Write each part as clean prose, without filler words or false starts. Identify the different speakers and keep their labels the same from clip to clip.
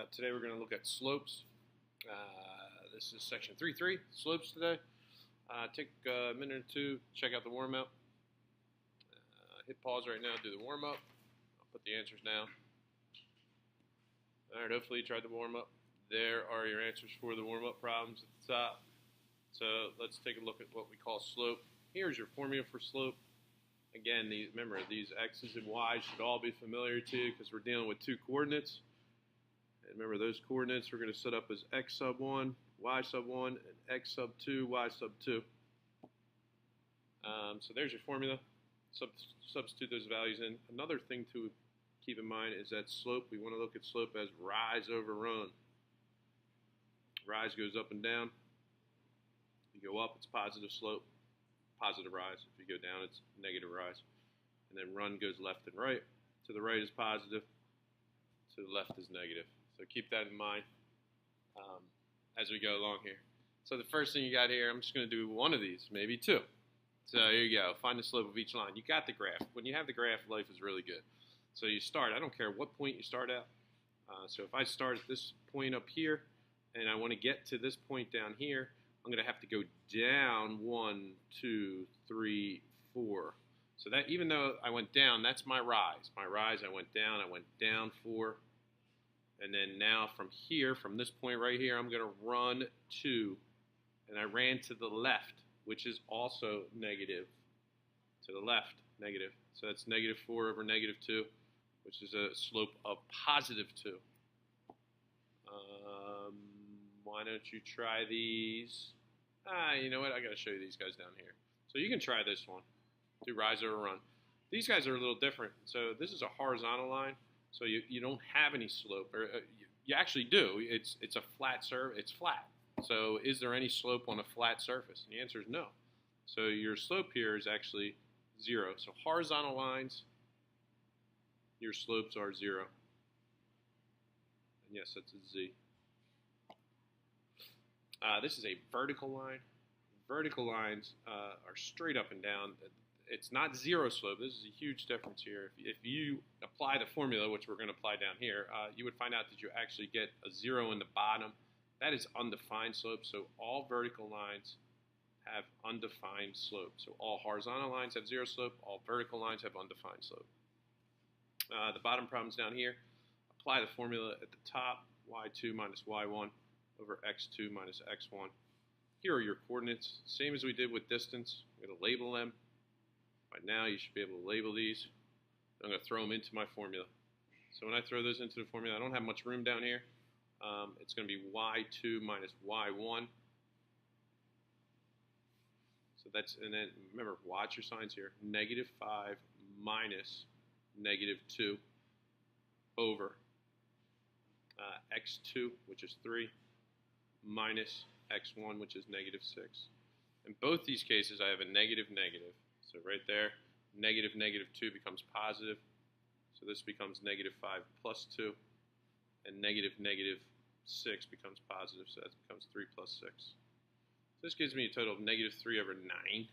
Speaker 1: Today we're going to look at slopes. This is section 3.3, slopes today. Take a minute or two, check out the warm-up. Hit pause right now, do the warm-up. I'll put the answers down. Alright, hopefully you tried the warm-up. There are your answers for the warm-up problems at the top. So let's take a look at what we call slope. Here's your formula for slope. Again, remember, these x's and y's should all be familiar to you because we're dealing with two coordinates. And remember, those coordinates we're going to set up as x sub 1, y sub 1, and x sub 2, y sub 2. So there's your formula. Substitute those values in. Another thing to keep in mind is that slope, we want to look at slope as rise over run. Rise goes up and down. If you go up, it's positive slope, positive rise. If you go down, it's negative rise. And then run goes left and right. To the right is positive, to the left is negative. So keep that in mind as we go along here. So the first thing you got here, I'm just going to do one of these, maybe two. So here you go. Find the slope of each line. You got the graph. When you have the graph, life is really good. So you start. I don't care what point you start at. So if I start at this point up here, and I want to get to this point down here, I'm going to have to go down 1, 2, 3, 4. So that even though I went down, that's my rise. My rise, I went down 4. And then now from here, from this point right here, I'm going to run 2. And I ran to the left, which is also negative. To the left, negative. So that's negative 4 over negative 2, which is a slope of positive 2. Why don't you try these? You know what? I got to show you these guys down here. So you can try this one. Do rise over run. These guys are a little different. So this is a horizontal line. So you don't have any slope. Or you actually do. It's a flat surface. It's flat. So is there any slope on a flat surface? And the answer is no. So your slope here is actually 0. So horizontal lines, your slopes are 0. And yes, that's a Z. This is a vertical line. Vertical lines are straight up and down. It's not zero slope. This is a huge difference here. If you apply the formula, which we're going to apply down here, you would find out that you actually get a 0 in the bottom. That is undefined slope. So all vertical lines have undefined slope. So all horizontal lines have 0 slope. All vertical lines have undefined slope. The bottom problem's down here. Apply the formula at the top. y2 minus y1 over x2 minus x1. Here are your coordinates. Same as we did with distance. We're going to label them. By now you should be able to label these. I'm going to throw them into my formula. So when I throw those into the formula, I don't have much room down here. It's going to be y2 minus y1. So that's, and then remember, watch your signs here. Negative 5 minus negative 2 over x2, which is 3, minus x1, which is negative 6. In both these cases, I have a negative negative. So right there, negative negative 2 becomes positive. So this becomes negative 5 plus 2. And negative negative 6 becomes positive. So that becomes 3 plus 6. So this gives me a total of negative 3 over 9,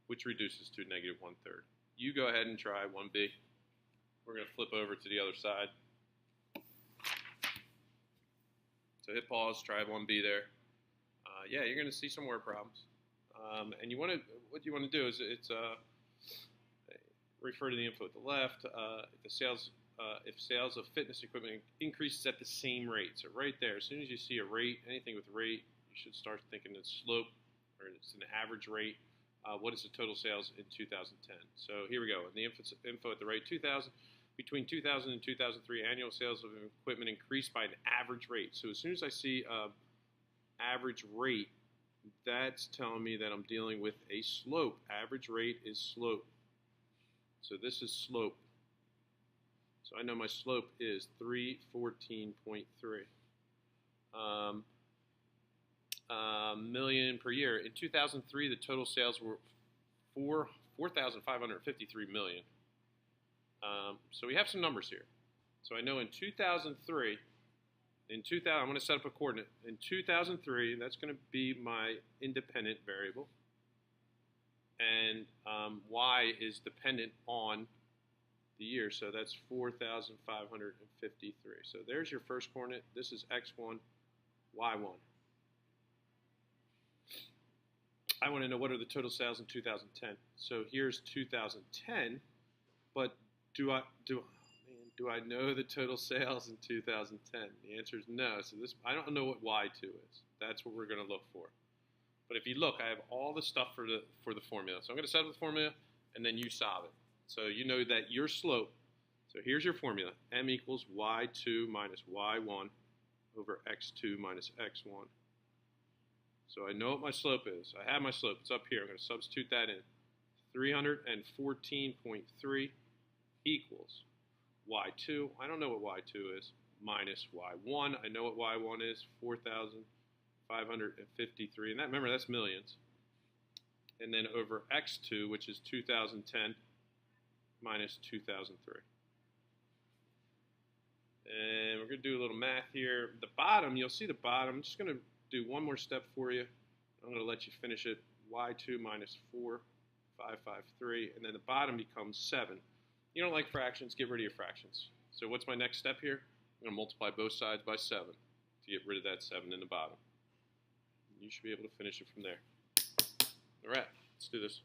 Speaker 1: which reduces to negative 1/3. You go ahead and try 1B. We're going to flip over to the other side. So hit pause, try 1B there. Yeah, you're going to see some word problems. And what you want to do is refer to the info at the left. If sales of fitness equipment increases at the same rate. So right there, as soon as you see a rate, anything with rate, you should start thinking it's slope, or it's an average rate. What is the total sales in 2010? So here we go. In the info at the right, 2000. Between 2000 and 2003, annual sales of equipment increased by an average rate. So as soon as I see average rate, that's telling me that I'm dealing with a slope. Average rate is slope. So this is slope. So I know my slope is 314.3 million per year. In 2003, the total sales were 4,553 million. So we have some numbers here. So I know in 2003, I'm going to set up a coordinate. In 2003, that's going to be my independent variable. And y is dependent on the year, so that's 4,553. So there's your first coordinate. This is x1, y1. I want to know what are the total sales in 2010. So here's 2010, but do I know the total sales in 2010? The answer is no. So I don't know what y2 is. That's what we're going to look for. But if you look, I have all the stuff for the formula. So I'm going to set up the formula, and then you solve it. So you know that your slope, so here's your formula, m equals y2 minus y1 over x2 minus x1. So I know what my slope is. I have my slope. It's up here. I'm going to substitute that in. 314.3 equals y2. I don't know what y2 is. Minus y1. I know what y1 is. 4,553. And remember, that's millions. And then over x2, which is 2010, minus 2003. And we're going to do a little math here. The bottom, you'll see the bottom. I'm just going to do one more step for you. I'm going to let you finish it. y2 minus 4,553. And then the bottom becomes 7. You don't like fractions, get rid of your fractions. So what's my next step here? I'm going to multiply both sides by 7 to get rid of that 7 in the bottom. You should be able to finish it from there. All right, let's do this.